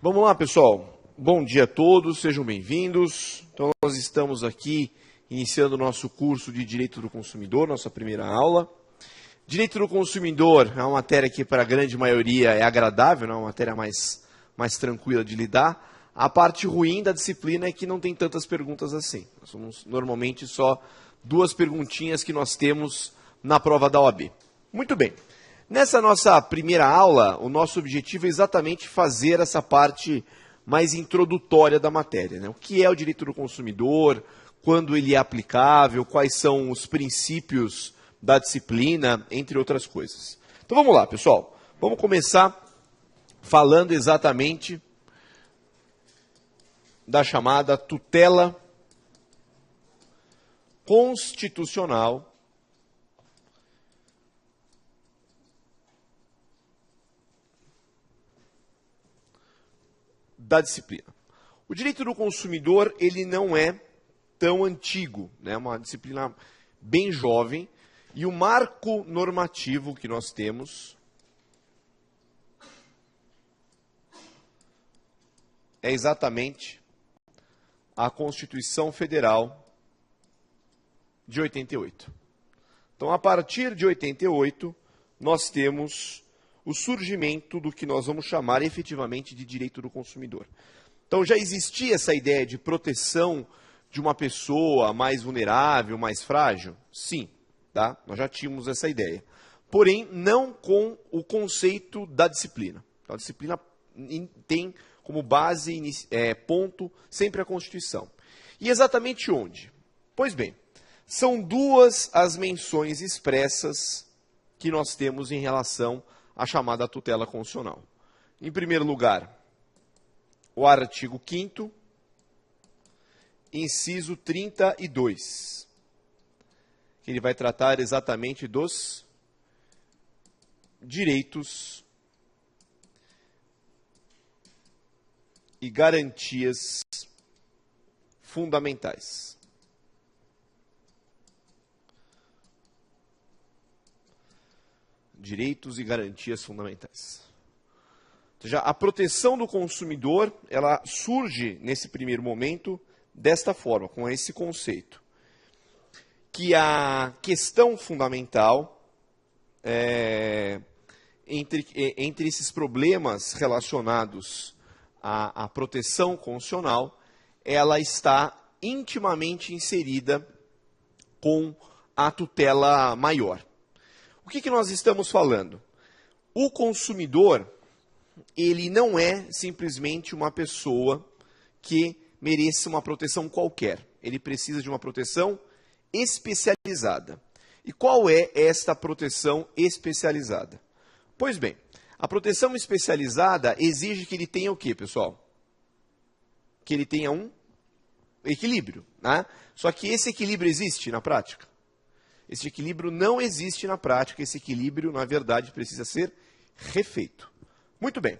Vamos lá, pessoal. Bom dia a todos, sejam bem-vindos. Então, nós estamos aqui iniciando o nosso curso de Direito do Consumidor, nossa primeira aula. Direito do Consumidor é uma matéria que, para a grande maioria, é agradável, é uma matéria mais tranquila de lidar. A parte ruim da disciplina é que não tem tantas perguntas assim. Nós somos normalmente só 2 perguntinhas que nós temos na prova da OAB. Muito bem. Nessa nossa primeira aula, o nosso objetivo é exatamente fazer essa parte mais introdutória da matéria, né? O que é o direito do consumidor, quando ele é aplicável, quais são os princípios da disciplina, entre outras coisas. Então vamos lá, pessoal. Vamos começar falando exatamente da chamada tutela constitucional da disciplina. O direito do consumidor, ele não é tão antigo, né? É uma disciplina bem jovem, e o marco normativo que nós temos é exatamente a Constituição Federal de 88. Então, a partir de 88, nós temos o surgimento do que nós vamos chamar efetivamente de direito do consumidor. Então, já existia essa ideia de proteção de uma pessoa mais vulnerável, mais frágil? Sim, tá? Nós já tínhamos essa ideia. Porém, não com o conceito da disciplina. A disciplina tem como base, ponto, sempre a Constituição. E exatamente onde? Pois bem, são 2 as menções expressas que nós temos em relação à chamada tutela constitucional. Em primeiro lugar, o artigo 5º, inciso 32, que ele vai tratar exatamente dos direitos e garantias fundamentais. Direitos e garantias fundamentais. Ou seja, a proteção do consumidor, ela surge nesse primeiro momento desta forma, com esse conceito. Que a questão fundamental entre esses problemas relacionados à proteção constitucional, ela está intimamente inserida com a tutela maior. O que nós estamos falando? O consumidor, ele não é simplesmente uma pessoa que mereça uma proteção qualquer. Ele precisa de uma proteção especializada. E qual é esta proteção especializada? Pois bem, a proteção especializada exige que ele tenha o quê, pessoal? Que ele tenha um equilíbrio, né? Só que esse equilíbrio existe na prática? Esse equilíbrio não existe na prática, esse equilíbrio, na verdade, precisa ser refeito. Muito bem.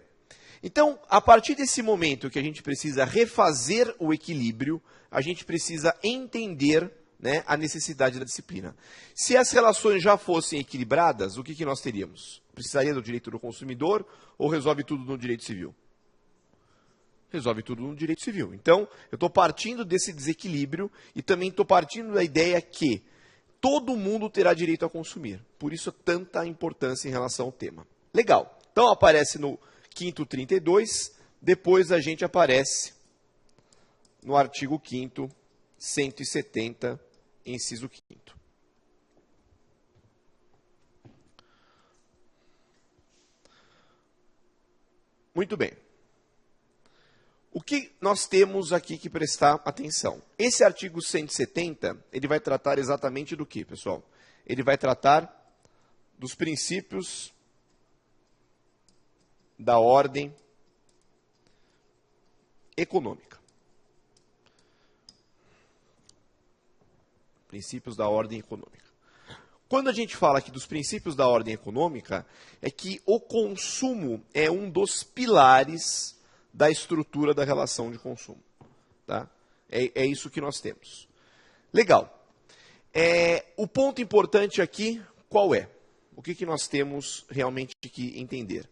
Então, a partir desse momento que a gente precisa refazer o equilíbrio, a gente precisa entender, né, a necessidade da disciplina. Se as relações já fossem equilibradas, o que nós teríamos? Precisaria do direito do consumidor ou resolve tudo no direito civil? Resolve tudo no direito civil. Então, eu estou partindo desse desequilíbrio e também estou partindo da ideia que todo mundo terá direito a consumir. Por isso, tanta importância em relação ao tema. Legal. Então, aparece no 5º 32, depois a gente aparece no artigo 5º, 170, inciso 5º. Muito bem. O que nós temos aqui que prestar atenção? Esse artigo 170, ele vai tratar exatamente do que, pessoal? Ele vai tratar dos princípios da ordem econômica. Princípios da ordem econômica. Quando a gente fala aqui dos princípios da ordem econômica, é que o consumo é um dos pilares da estrutura da relação de consumo. Tá? É isso que nós temos. Legal. O ponto importante aqui, qual é? O que nós temos realmente que entender?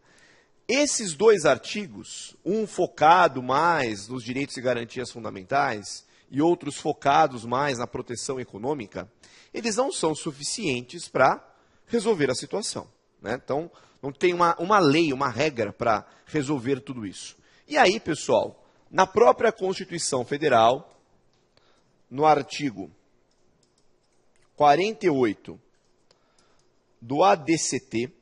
Esses dois artigos, um focado mais nos direitos e garantias fundamentais e outros focados mais na proteção econômica, eles não são suficientes para resolver a situação, né? Então, não tem uma lei, uma regra para resolver tudo isso. E aí, pessoal, na própria Constituição Federal, no artigo 48 do ADCT,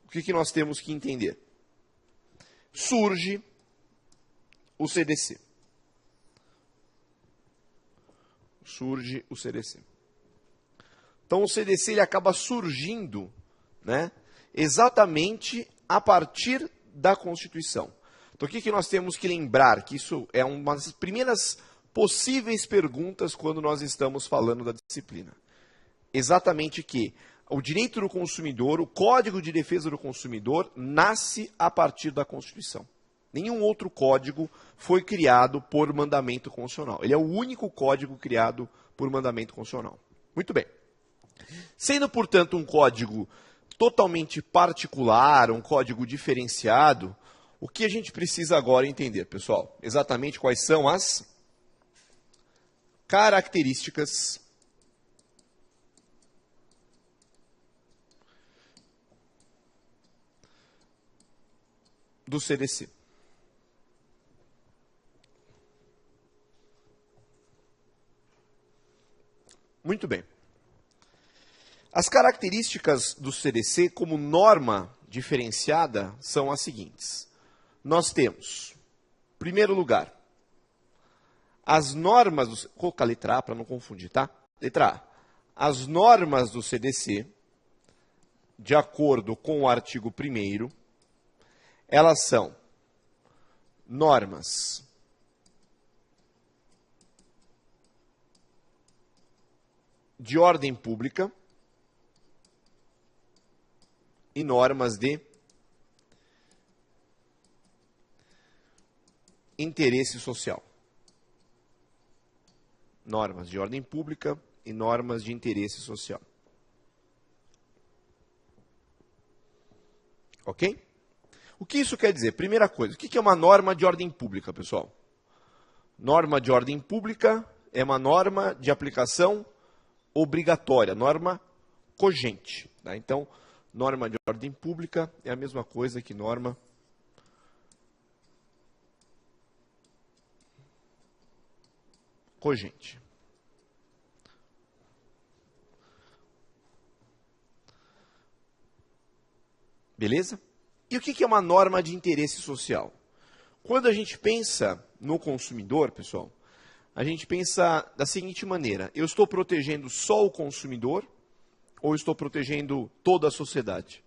o que nós temos que entender? Surge o CDC. Surge o CDC. Então, o CDC ele acaba surgindo, né, exatamente a partir da Constituição. Então, o que nós temos que lembrar? Que isso é uma das primeiras possíveis perguntas quando nós estamos falando da disciplina. Exatamente que o direito do consumidor, o Código de Defesa do Consumidor, nasce a partir da Constituição. Nenhum outro código foi criado por mandamento constitucional. Ele é o único código criado por mandamento constitucional. Muito bem. Sendo, portanto, um código totalmente particular, um código diferenciado, o que a gente precisa agora entender, pessoal? Exatamente quais são as características do CDC. Muito bem. As características do CDC como norma diferenciada são as seguintes. Nós temos, em primeiro lugar, as normas, vou colocar a letra A para não confundir, tá? Letra A. As normas do CDC, de acordo com o artigo 1º, elas são normas de ordem pública e normas de interesse social. Normas de ordem pública e normas de interesse social. Ok? O que isso quer dizer? Primeira coisa, o que é uma norma de ordem pública, pessoal? Norma de ordem pública é uma norma de aplicação obrigatória, norma cogente. Tá? Então, norma de ordem pública é a mesma coisa que norma cogente. Beleza? E o que é uma norma de interesse social? Quando a gente pensa no consumidor, pessoal, a gente pensa da seguinte maneira: eu estou protegendo só o consumidor ou estou protegendo toda a sociedade?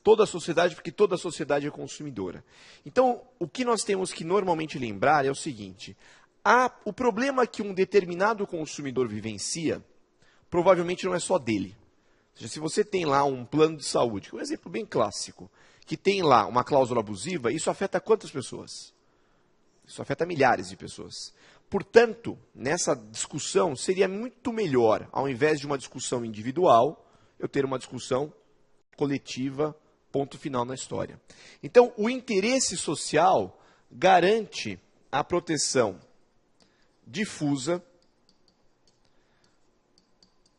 Toda a sociedade, porque toda a sociedade é consumidora. Então, o que nós temos que normalmente lembrar é o seguinte: o problema que um determinado consumidor vivencia, provavelmente não é só dele. Ou seja, se você tem lá um plano de saúde, um exemplo bem clássico, que tem lá uma cláusula abusiva, isso afeta quantas pessoas? Isso afeta milhares de pessoas. Portanto, nessa discussão, seria muito melhor, ao invés de uma discussão individual, eu ter uma discussão coletiva, ponto final na história. Então, o interesse social garante a proteção difusa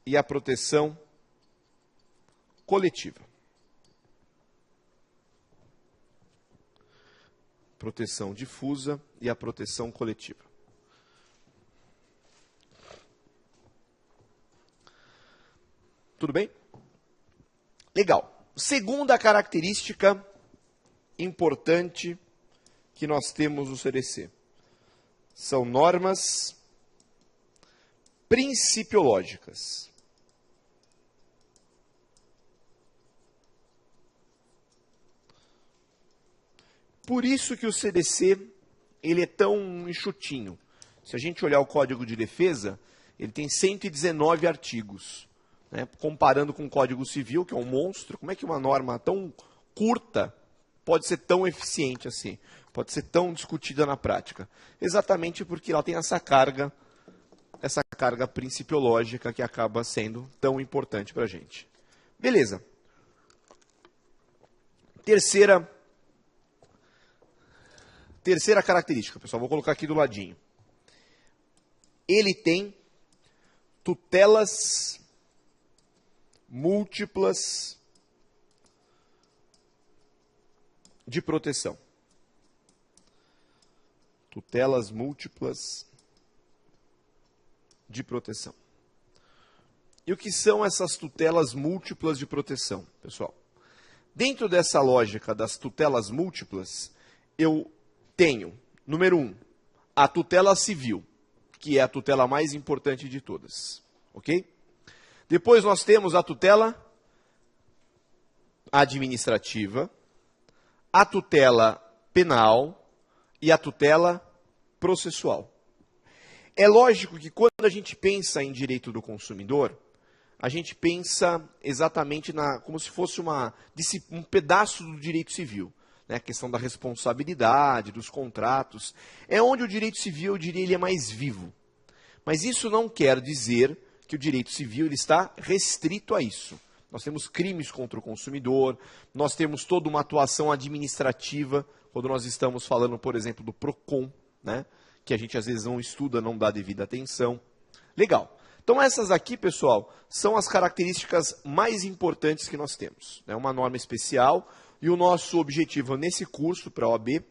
e a proteção coletiva. Proteção difusa e a proteção coletiva. Tudo bem? Legal. Segunda característica importante que nós temos no CDC são normas principiológicas. Por isso que o CDC ele é tão enxutinho. Se a gente olhar o Código de Defesa, ele tem 119 artigos. Né? Comparando com o Código Civil, que é um monstro, como é que uma norma tão curta pode ser tão eficiente assim? Pode ser tão discutida na prática? Exatamente porque ela tem essa carga essa carga principiológica que acaba sendo tão importante para a gente. Beleza. Terceira característica, pessoal, vou colocar aqui do ladinho. Ele tem tutelas múltiplas de proteção. Tutelas múltiplas de proteção. E o que são essas tutelas múltiplas de proteção, pessoal? Dentro dessa lógica das tutelas múltiplas, eu tenho, número 1, a tutela civil, que é a tutela mais importante de todas. Ok? Depois nós temos a tutela administrativa, a tutela penal e a tutela processual. É lógico que quando a gente pensa em direito do consumidor, a gente pensa exatamente como se fosse um pedaço do direito civil. Né? A questão da responsabilidade, dos contratos. É onde o direito civil, eu diria, ele é mais vivo. Mas isso não quer dizer que o direito civil ele está restrito a isso. Nós temos crimes contra o consumidor, nós temos toda uma atuação administrativa, quando nós estamos falando, por exemplo, do PROCON, né? Que a gente às vezes não estuda, não dá devida atenção. Legal. Então essas aqui, pessoal, são as características mais importantes que nós temos. É uma norma especial e o nosso objetivo nesse curso para a OAB,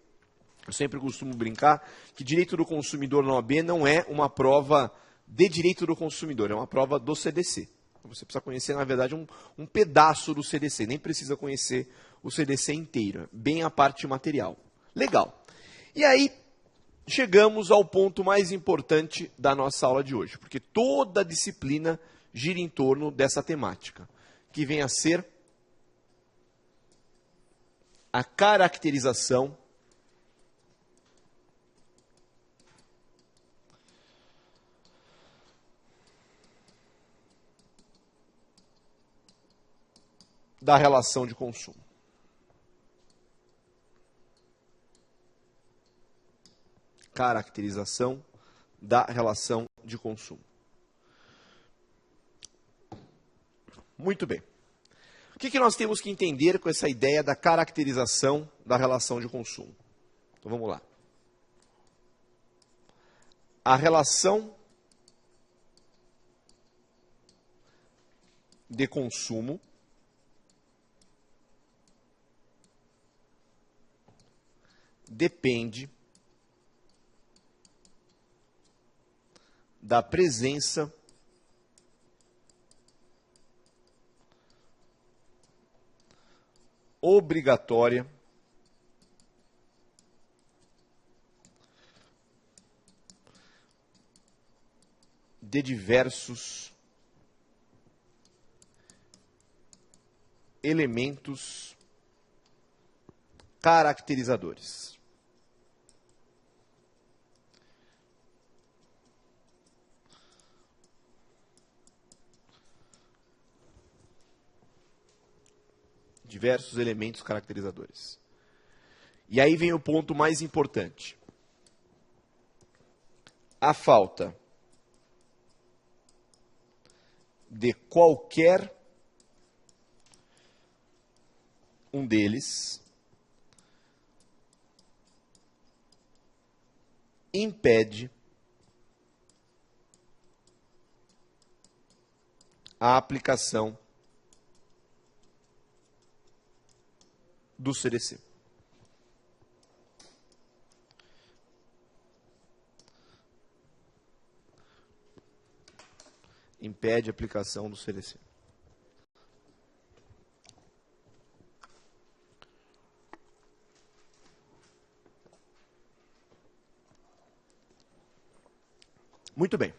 eu sempre costumo brincar que direito do consumidor na OAB não é uma prova de direito do consumidor, é uma prova do CDC. Você precisa conhecer, na verdade, um pedaço do CDC, nem precisa conhecer o CDC inteiro, bem a parte material. Legal. E aí, chegamos ao ponto mais importante da nossa aula de hoje, porque toda a disciplina gira em torno dessa temática, que vem a ser a caracterização da relação de consumo. Caracterização da relação de consumo. Muito bem. O que nós temos que entender com essa ideia da caracterização da relação de consumo? Então vamos lá. A relação de consumo depende da presença obrigatória de diversos elementos caracterizadores. Diversos elementos caracterizadores. E aí vem o ponto mais importante. A falta de qualquer um deles impede a aplicação do CDC. Impede a aplicação do CDC. Muito bem.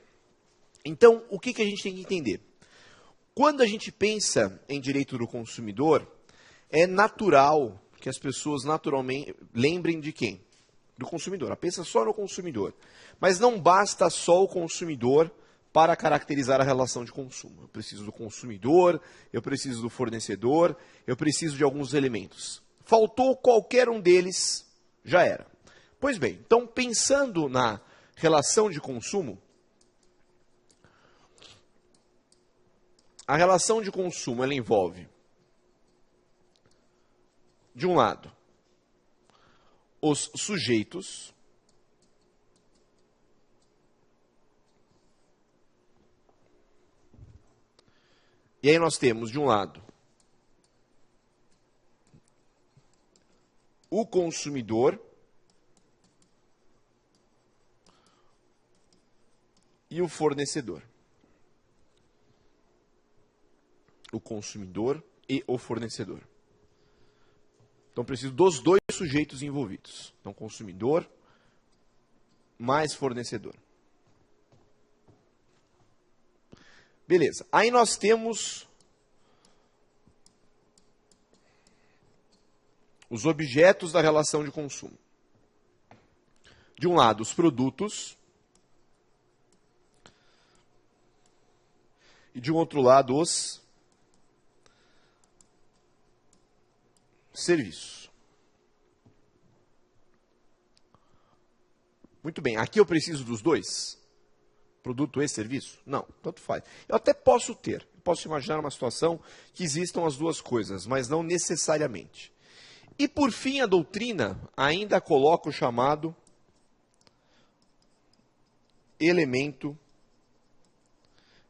Então, o que a gente tem que entender? Quando a gente pensa em direito do consumidor, é natural que as pessoas naturalmente lembrem de quem? Do consumidor. Ela pensa só no consumidor. Mas não basta só o consumidor para caracterizar a relação de consumo. Eu preciso do consumidor, eu preciso do fornecedor, eu preciso de alguns elementos. Faltou qualquer um deles, já era. Pois bem, então pensando na relação de consumo, a relação de consumo ela envolve, de um lado, os sujeitos, e aí nós temos, de um lado, o consumidor e o fornecedor. O consumidor e o fornecedor. Então, preciso dos dois sujeitos envolvidos. Então, consumidor mais fornecedor. Beleza. Aí nós temos os objetos da relação de consumo. De um lado, os produtos. E de um outro lado, os serviços. Muito bem, aqui eu preciso dos dois? Produto e serviço? Não, tanto faz. Eu até posso imaginar uma situação que existam as duas coisas, mas não necessariamente. E por fim, a doutrina ainda coloca o chamado elemento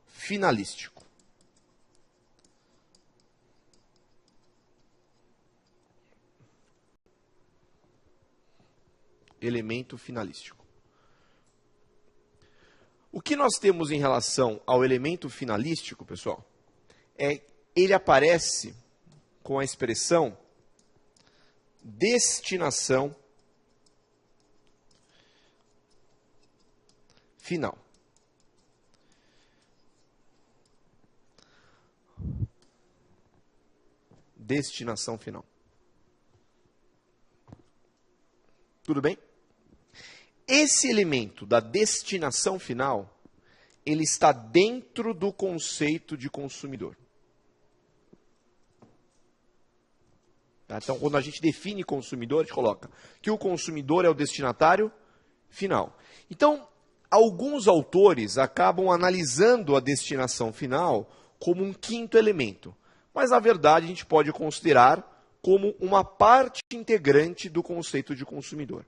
finalístico. Elemento finalístico. O que nós temos em relação ao elemento finalístico, pessoal, ele aparece com a expressão destinação final. Destinação final. Tudo bem? Esse elemento da destinação final, ele está dentro do conceito de consumidor. Tá? Então, quando a gente define consumidor, a gente coloca que o consumidor é o destinatário final. Então, alguns autores acabam analisando a destinação final como um quinto elemento. Mas, na verdade, a gente pode considerar como uma parte integrante do conceito de consumidor.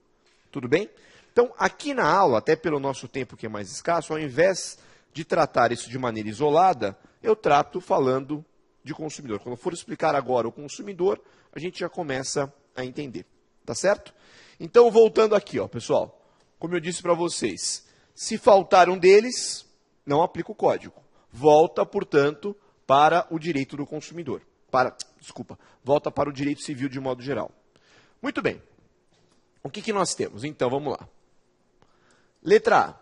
Tudo bem? Então, aqui na aula, até pelo nosso tempo que é mais escasso, ao invés de tratar isso de maneira isolada, eu trato falando de consumidor. Quando eu for explicar agora o consumidor, a gente já começa a entender. Tá certo? Então, voltando aqui, ó, pessoal, como eu disse para vocês, se faltar um deles, não aplica o código. Volta, portanto, para o direito do consumidor. Volta para o direito civil de modo geral. Muito bem. O que nós temos? Então, vamos lá. Letra A.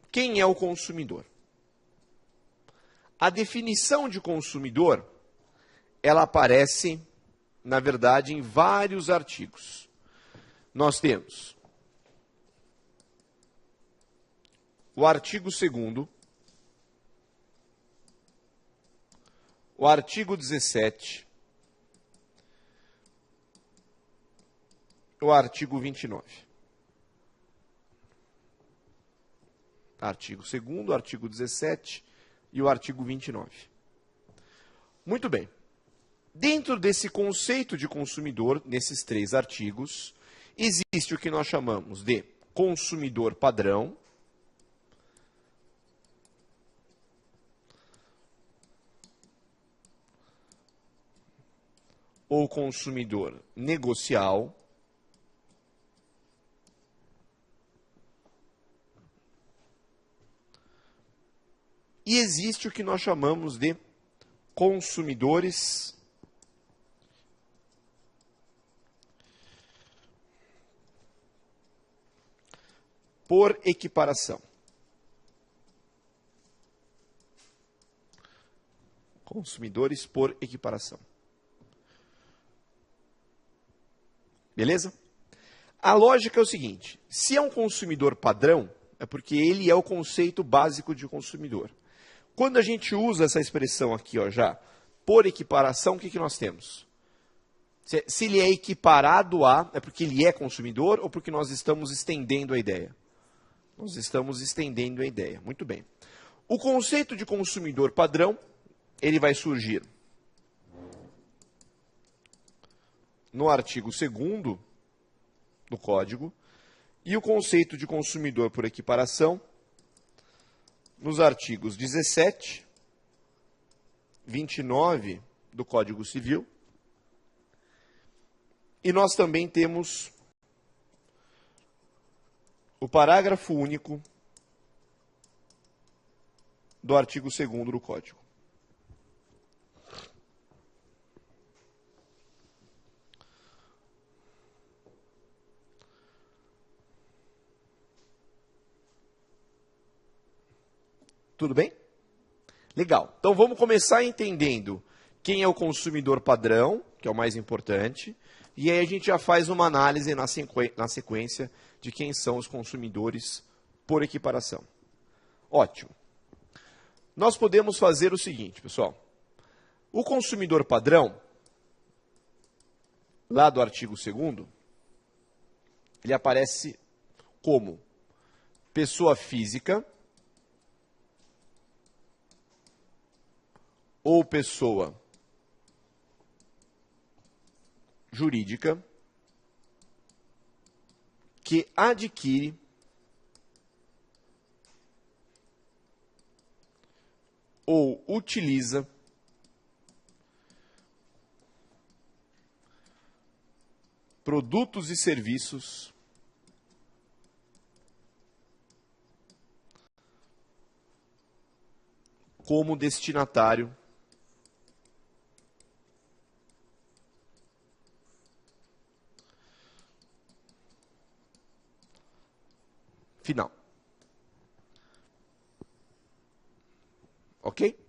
Quem é o consumidor? A definição de consumidor, ela aparece, na verdade, em vários artigos. Nós temos o artigo 2º, o artigo 17, o artigo 29. Artigo 2º, artigo 17 e o artigo 29. Muito bem. Dentro desse conceito de consumidor, nesses três artigos, existe o que nós chamamos de consumidor padrão, ou consumidor negocial, e existe o que nós chamamos de consumidores por equiparação. Consumidores por equiparação. Beleza? A lógica é o seguinte, se é um consumidor padrão, é porque ele é o conceito básico de consumidor. Quando a gente usa essa expressão aqui, ó, já, por equiparação, o que nós temos? Se ele é equiparado a, é porque ele é consumidor ou porque nós estamos estendendo a ideia? Nós estamos estendendo a ideia. Muito bem. O conceito de consumidor padrão, ele vai surgir no artigo 2º do Código, e o conceito de consumidor por equiparação nos artigos 17, 29 do Código Civil. E nós também temos o parágrafo único do artigo 2º do Código. Tudo bem? Legal. Então vamos começar entendendo quem é o consumidor padrão, que é o mais importante, e aí a gente já faz uma análise na sequência de quem são os consumidores por equiparação. Ótimo. Nós podemos fazer o seguinte, pessoal. O consumidor padrão, lá do artigo 2º, ele aparece como pessoa física ou pessoa jurídica que adquire ou utiliza produtos e serviços como destinatário final. Ok?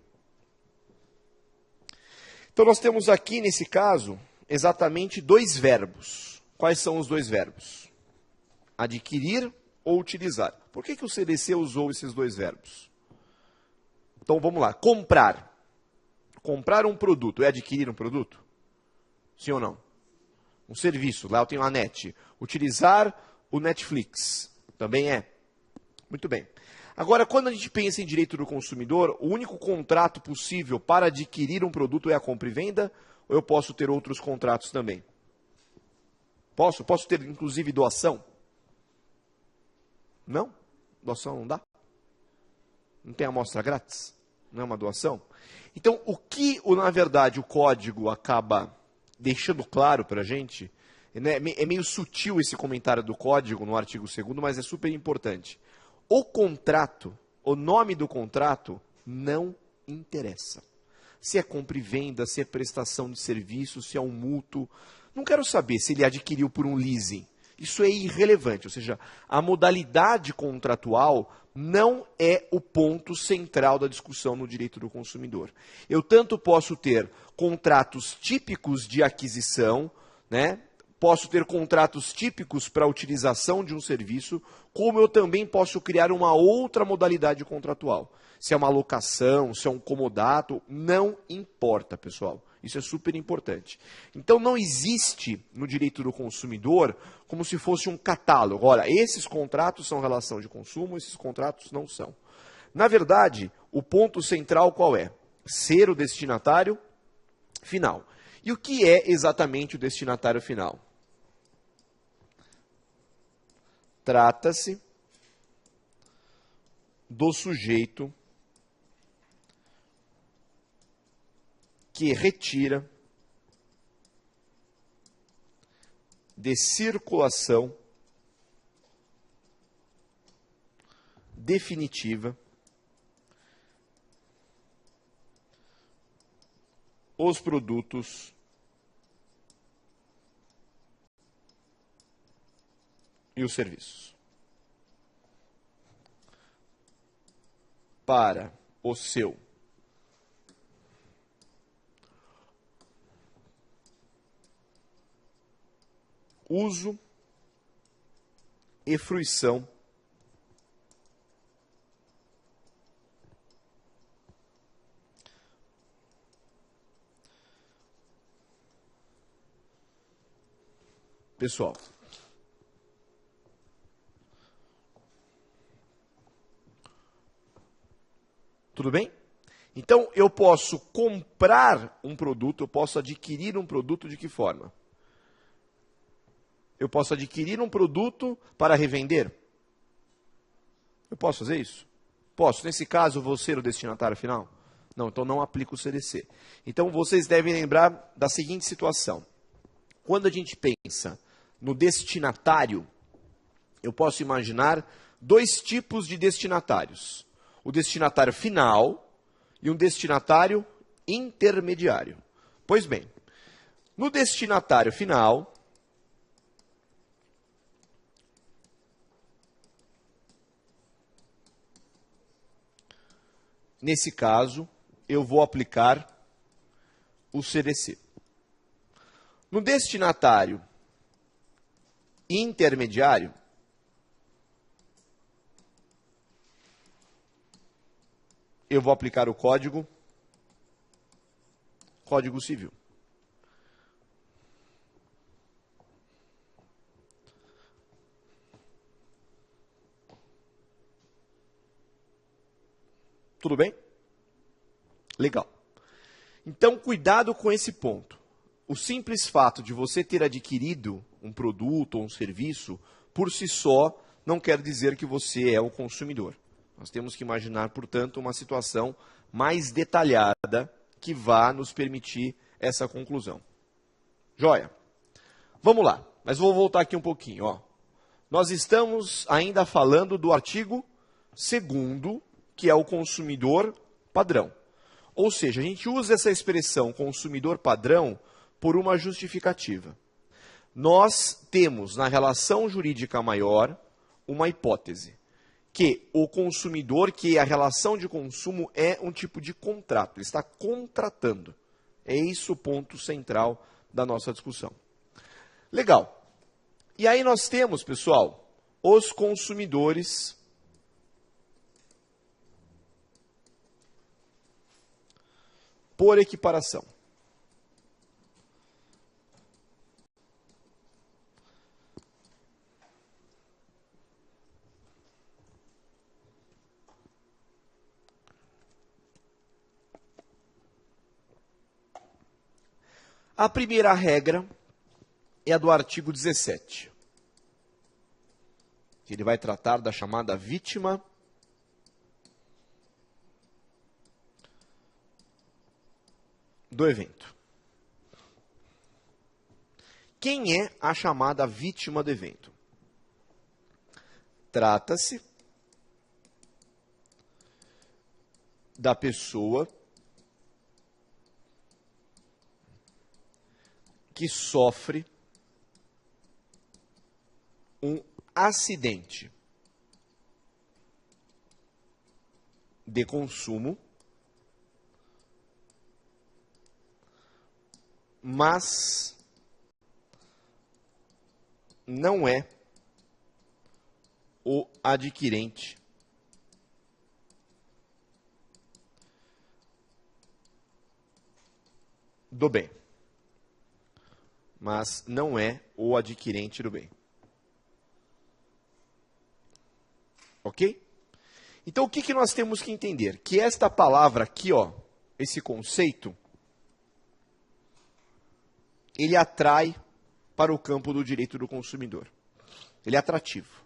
Então nós temos aqui, nesse caso, exatamente dois verbos. Quais são os dois verbos? Adquirir ou utilizar. Por que o CDC usou esses dois verbos? Então vamos lá. Comprar. Comprar um produto é adquirir um produto? Sim ou não? Um serviço. Lá eu tenho a net. Utilizar o Netflix. Também é. Muito bem. Agora, quando a gente pensa em direito do consumidor, o único contrato possível para adquirir um produto é a compra e venda? Ou eu posso ter outros contratos também? Posso? Posso ter, inclusive, doação? Não? Doação não dá? Não tem amostra grátis? Não é uma doação? Então, o que, na verdade, o código acaba deixando claro para a gente, né, é meio sutil esse comentário do código no artigo 2º, mas é super importante. O contrato, o nome do contrato, não interessa. Se é compra e venda, se é prestação de serviço, se é um mútuo. Não quero saber se ele adquiriu por um leasing. Isso é irrelevante, ou seja, a modalidade contratual não é o ponto central da discussão no direito do consumidor. Eu tanto posso ter contratos típicos de aquisição, né? Posso ter contratos típicos para a utilização de um serviço, como eu também posso criar uma outra modalidade contratual. Se é uma locação, se é um comodato, não importa, pessoal. Isso é super importante. Então, não existe no direito do consumidor como se fosse um catálogo. Olha, esses contratos são relação de consumo, esses contratos não são. Na verdade, o ponto central qual é? Ser o destinatário final. E o que é exatamente o destinatário final? Trata-se do sujeito que retira de circulação definitiva os produtos e os serviços para o seu uso e fruição pessoal. Tudo bem? Então, eu posso comprar um produto, eu posso adquirir um produto de que forma? Eu posso adquirir um produto para revender? Eu posso fazer isso? Posso. Nesse caso, eu vou ser o destinatário final? Não, então não aplico o CDC. Então, vocês devem lembrar da seguinte situação. Quando a gente pensa no destinatário, eu posso imaginar dois tipos de destinatários. O destinatário final e um destinatário intermediário. Pois bem, no destinatário final, nesse caso, eu vou aplicar o CDC. No destinatário intermediário, eu vou aplicar o Código Civil. Tudo bem? Legal. Então, cuidado com esse ponto. O simples fato de você ter adquirido um produto ou um serviço, por si só, não quer dizer que você é o consumidor. Nós temos que imaginar, portanto, uma situação mais detalhada que vá nos permitir essa conclusão. Joia? Vamos lá, mas vou voltar aqui um pouquinho. Ó. Nós estamos ainda falando do artigo 2º, que é o consumidor padrão. Ou seja, a gente usa essa expressão consumidor padrão por uma justificativa. Nós temos na relação jurídica maior uma hipótese, que o consumidor, que a relação de consumo é um tipo de contrato, ele está contratando. É isso o ponto central da nossa discussão. Legal. E aí nós temos, pessoal, os consumidores por equiparação. A primeira regra é a do artigo 17. Ele vai tratar da chamada vítima do evento. Quem é a chamada vítima do evento? Trata-se da pessoa que sofre um acidente de consumo, mas não é o adquirente do bem. Mas não é o adquirente do bem. Ok? Então, o que nós temos que entender? Que esta palavra aqui, ó, esse conceito, ele atrai para o campo do direito do consumidor. Ele é atrativo.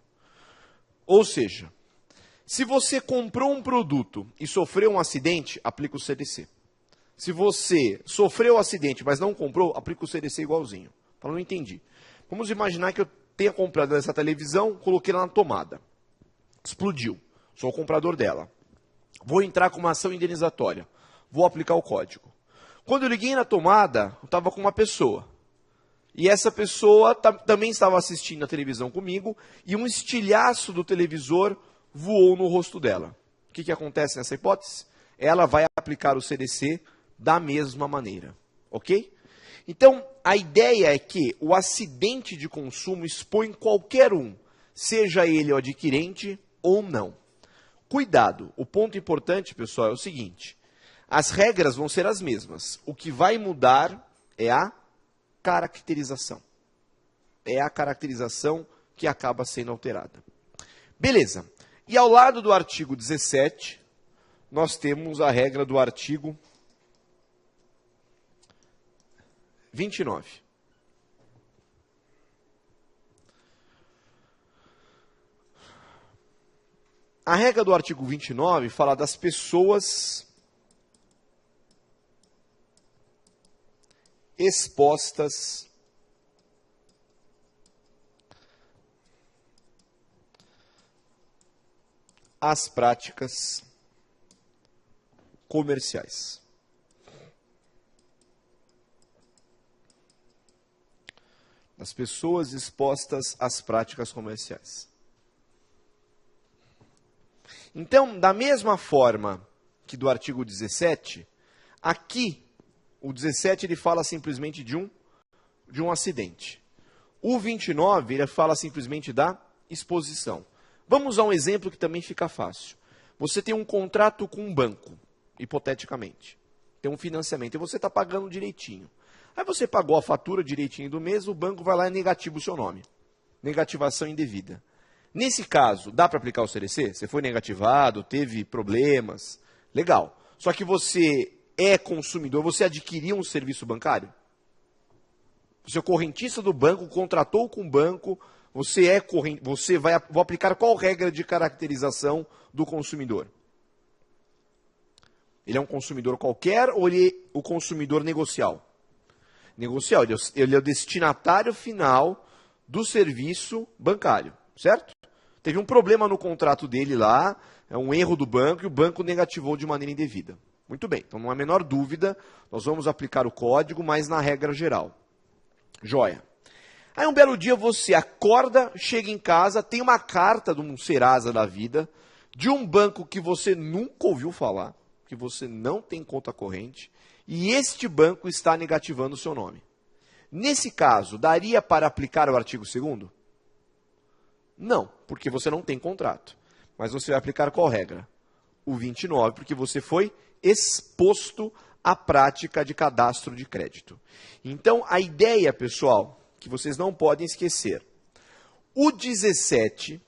Ou seja, se você comprou um produto e sofreu um acidente, aplica o CDC. Se você sofreu um acidente, mas não comprou, aplica o CDC igualzinho. Então, não entendi. Vamos imaginar que eu tenha comprado essa televisão, coloquei ela na tomada. Explodiu. Sou o comprador dela. Vou entrar com uma ação indenizatória. Vou aplicar o código. Quando eu liguei na tomada, eu estava com uma pessoa. E essa pessoa também estava assistindo a televisão comigo e um estilhaço do televisor voou no rosto dela. O que acontece nessa hipótese? Ela vai aplicar o CDC da mesma maneira. Ok? Então, a ideia é que o acidente de consumo expõe qualquer um, seja ele o adquirente ou não. Cuidado, o ponto importante, pessoal, é o seguinte. As regras vão ser as mesmas. O que vai mudar é a caracterização. É a caracterização que acaba sendo alterada. Beleza. E ao lado do artigo 17, nós temos a regra do artigo 29. A regra do artigo 29 fala das pessoas expostas às práticas comerciais. Das pessoas expostas às práticas comerciais. Então, da mesma forma que do artigo 17, aqui, o 17 ele fala simplesmente de um acidente. O 29 ele fala simplesmente da exposição. Vamos a um exemplo que também fica fácil. Você tem um contrato com um banco, hipoteticamente. Tem um financiamento e você está pagando direitinho. Aí você pagou a fatura direitinho do mês, o banco vai lá e negativa o seu nome. Negativação indevida. Nesse caso, dá para aplicar o CDC? Você foi negativado, teve problemas, legal. Só que você é consumidor, você adquiriu um serviço bancário? Você é correntista do banco, contratou com o banco, vou aplicar qual regra de caracterização do consumidor? Ele é um consumidor qualquer ou ele é o consumidor negocial? Negocial, ele é o destinatário final do serviço bancário, certo? Teve um problema no contrato dele lá, é um erro do banco e o banco negativou de maneira indevida. Muito bem, então não há a menor dúvida, nós vamos aplicar o código, mas na regra geral. Joia. Aí um belo dia você acorda, chega em casa, tem uma carta de um Serasa da vida, de um banco que você nunca ouviu falar, que você não tem conta corrente, e este banco está negativando o seu nome. Nesse caso, daria para aplicar o artigo 2º? Não, porque você não tem contrato. Mas você vai aplicar qual regra? O 29, porque você foi exposto à prática de cadastro de crédito. Então, a ideia, pessoal, que vocês não podem esquecer, o 17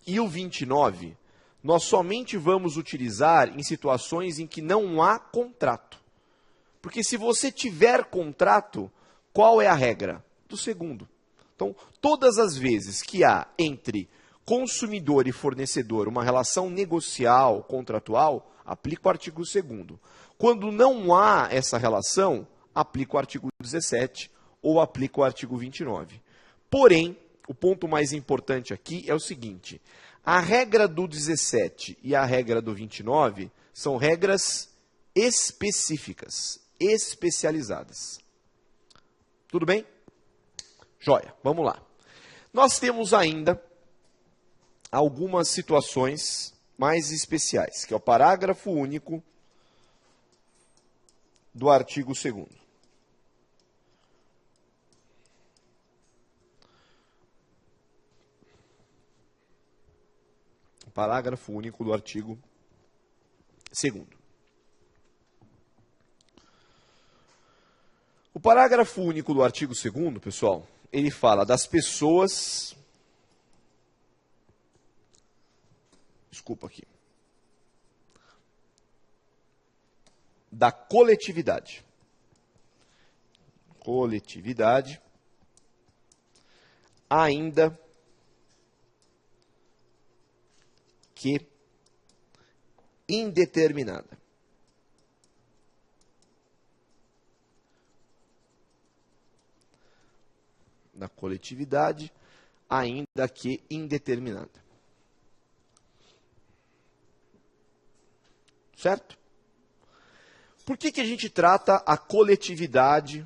e o 29, nós somente vamos utilizar em situações em que não há contrato. Porque se você tiver contrato, qual é a regra? Do 2º. Então, todas as vezes que há entre consumidor e fornecedor uma relação negocial, contratual, aplica o artigo 2º. Quando não há essa relação, aplica o artigo 17 ou aplica o artigo 29. Porém, o ponto mais importante aqui é o seguinte, a regra do 17 e a regra do 29 são regras específicas, especializadas. Tudo bem? Joia, vamos lá. Nós temos ainda algumas situações mais especiais, que é o parágrafo único do artigo 2º. Parágrafo único do artigo 2º. O parágrafo único do artigo 2º, pessoal, ele fala das pessoas... Desculpa aqui. Da coletividade. Coletividade, ainda que indeterminada. Da coletividade, ainda que indeterminada. Certo? Por que a gente trata a coletividade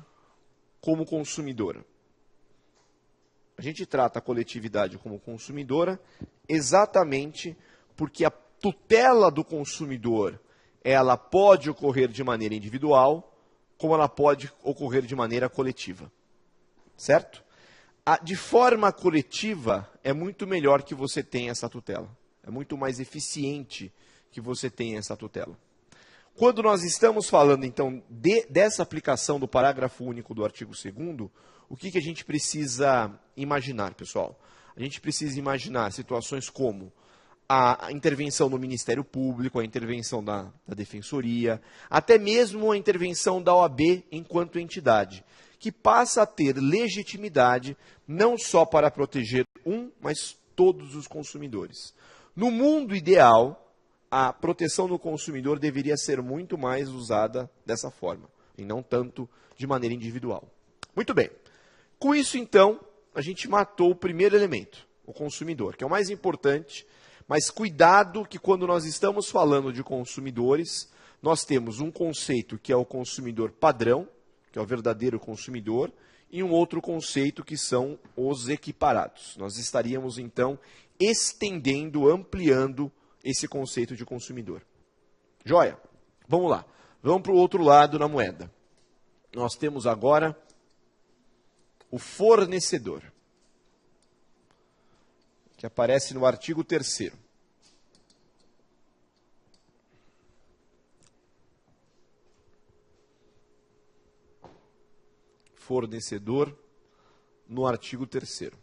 como consumidora? A gente trata a coletividade como consumidora exatamente porque a tutela do consumidor, ela pode ocorrer de maneira individual, como ela pode ocorrer de maneira coletiva. Certo? De forma coletiva, é muito melhor que você tenha essa tutela. É muito mais eficiente que você tenha essa tutela. Quando nós estamos falando, então, dessa aplicação do parágrafo único do artigo 2º, o que a gente precisa imaginar, pessoal? A gente precisa imaginar situações como a intervenção do Ministério Público, a intervenção da Defensoria, até mesmo a intervenção da OAB enquanto entidade, que passa a ter legitimidade não só para proteger mas todos os consumidores. No mundo ideal, a proteção do consumidor deveria ser muito mais usada dessa forma, e não tanto de maneira individual. Muito bem. Com isso, então, a gente matou o primeiro elemento, o consumidor, que é o mais importante. Mas cuidado que quando nós estamos falando de consumidores, nós temos um conceito que é o consumidor padrão, que é o verdadeiro consumidor, e um outro conceito que são os equiparados. Nós estaríamos, então, estendendo, ampliando esse conceito de consumidor. Joia? Vamos lá. Vamos para o outro lado na moeda. Nós temos agora o fornecedor, que aparece no artigo 3º. Fornecedor, no artigo 3º.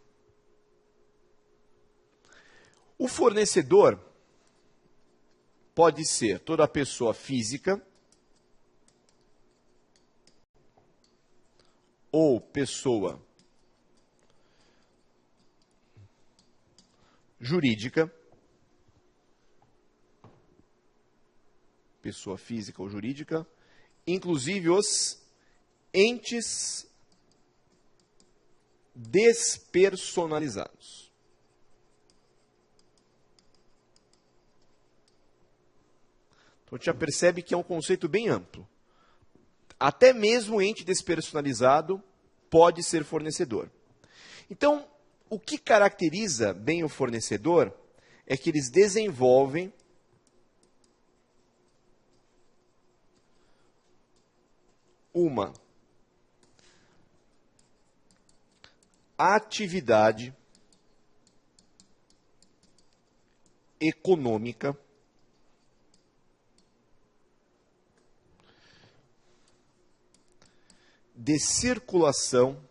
O fornecedor pode ser toda pessoa física ou pessoa jurídica, pessoa física ou jurídica, inclusive os entes despersonalizados. Então, a gente já percebe que é um conceito bem amplo. Até mesmo o ente despersonalizado pode ser fornecedor. Então, o que caracteriza bem o fornecedor é que eles desenvolvem uma atividade econômica de circulação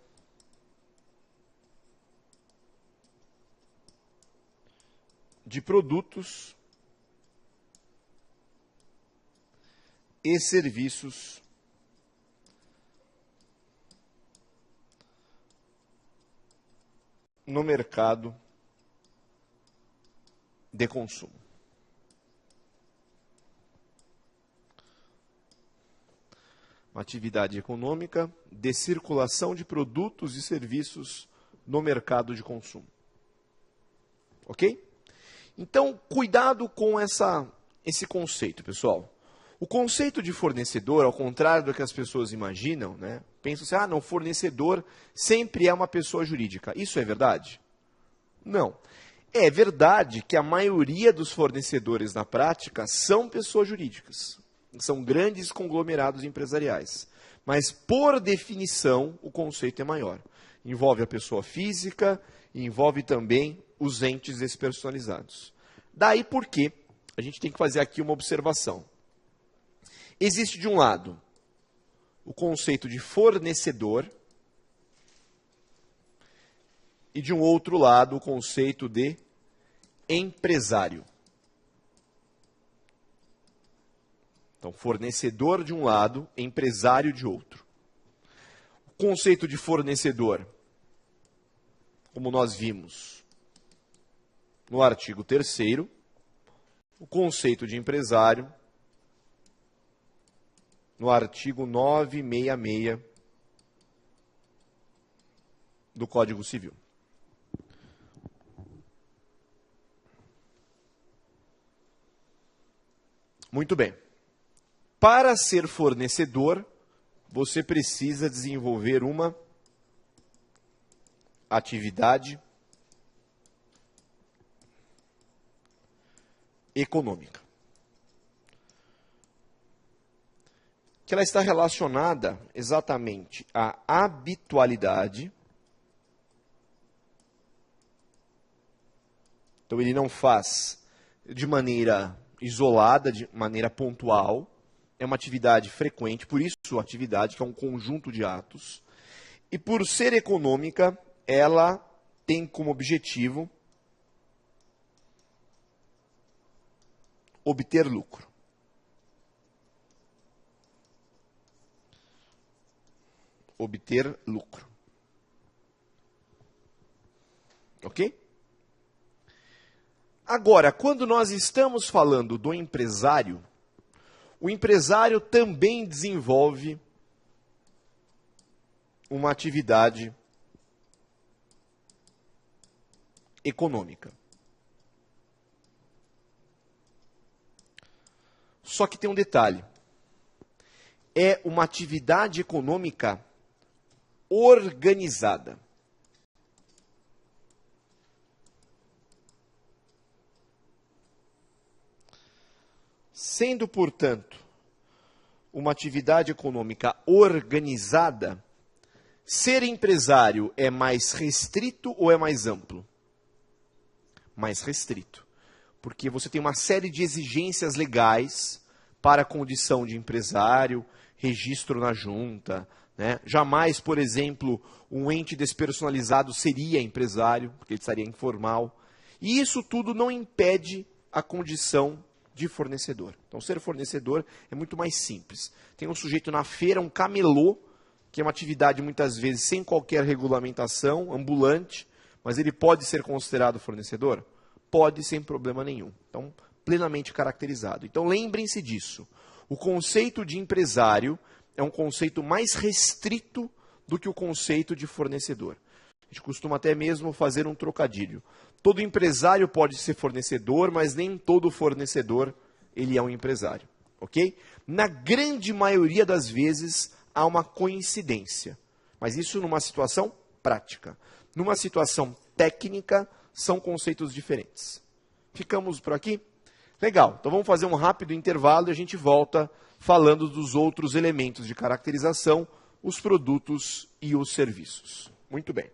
de produtos e serviços no mercado de consumo. Uma atividade econômica de circulação de produtos e serviços no mercado de consumo. Ok? Então, cuidado com esse conceito, pessoal. O conceito de fornecedor, ao contrário do que as pessoas imaginam, né? Pensam assim, não, fornecedor sempre é uma pessoa jurídica. Isso é verdade? Não. É verdade que a maioria dos fornecedores na prática são pessoas jurídicas. São grandes conglomerados empresariais. Mas, por definição, o conceito é maior. Envolve a pessoa física e envolve também os entes despersonalizados. Daí porque a gente tem que fazer aqui uma observação. Existe, de um lado, o conceito de fornecedor e, de um outro lado, o conceito de empresário. Então, fornecedor de um lado, empresário de outro. O conceito de fornecedor, como nós vimos no artigo 3º, o conceito de empresário no artigo 966 do Código Civil. Muito bem. Para ser fornecedor, você precisa desenvolver uma atividade econômica, que ela está relacionada exatamente à habitualidade. Então, ele não faz de maneira isolada, de maneira pontual. É uma atividade frequente, por isso a atividade que é um conjunto de atos. E por ser econômica, ela tem como objetivo obter lucro. Obter lucro. Ok? Agora, quando nós estamos falando do empresário, o empresário também desenvolve uma atividade econômica. Só que tem um detalhe. É uma atividade econômica organizada. Sendo, portanto, uma atividade econômica organizada, ser empresário é mais restrito ou é mais amplo? Mais restrito. Porque você tem uma série de exigências legais para a condição de empresário, registro na junta, né? Jamais, por exemplo, um ente despersonalizado seria empresário, porque ele estaria informal. E isso tudo não impede a condição de fornecedor. Então, ser fornecedor é muito mais simples. Tem um sujeito na feira, um camelô, que é uma atividade muitas vezes sem qualquer regulamentação, ambulante, mas ele pode ser considerado fornecedor? Pode, sem problema nenhum. Então, plenamente caracterizado. Então, lembrem-se disso. O conceito de empresário é um conceito mais restrito do que o conceito de fornecedor. A gente costuma até mesmo fazer um trocadilho. Todo empresário pode ser fornecedor, mas nem todo fornecedor ele é um empresário. Ok? Na grande maioria das vezes, há uma coincidência. Mas isso numa situação prática. Numa situação técnica, são conceitos diferentes. Ficamos por aqui? Legal. Então vamos fazer um rápido intervalo e a gente volta falando dos outros elementos de caracterização, os produtos e os serviços. Muito bem.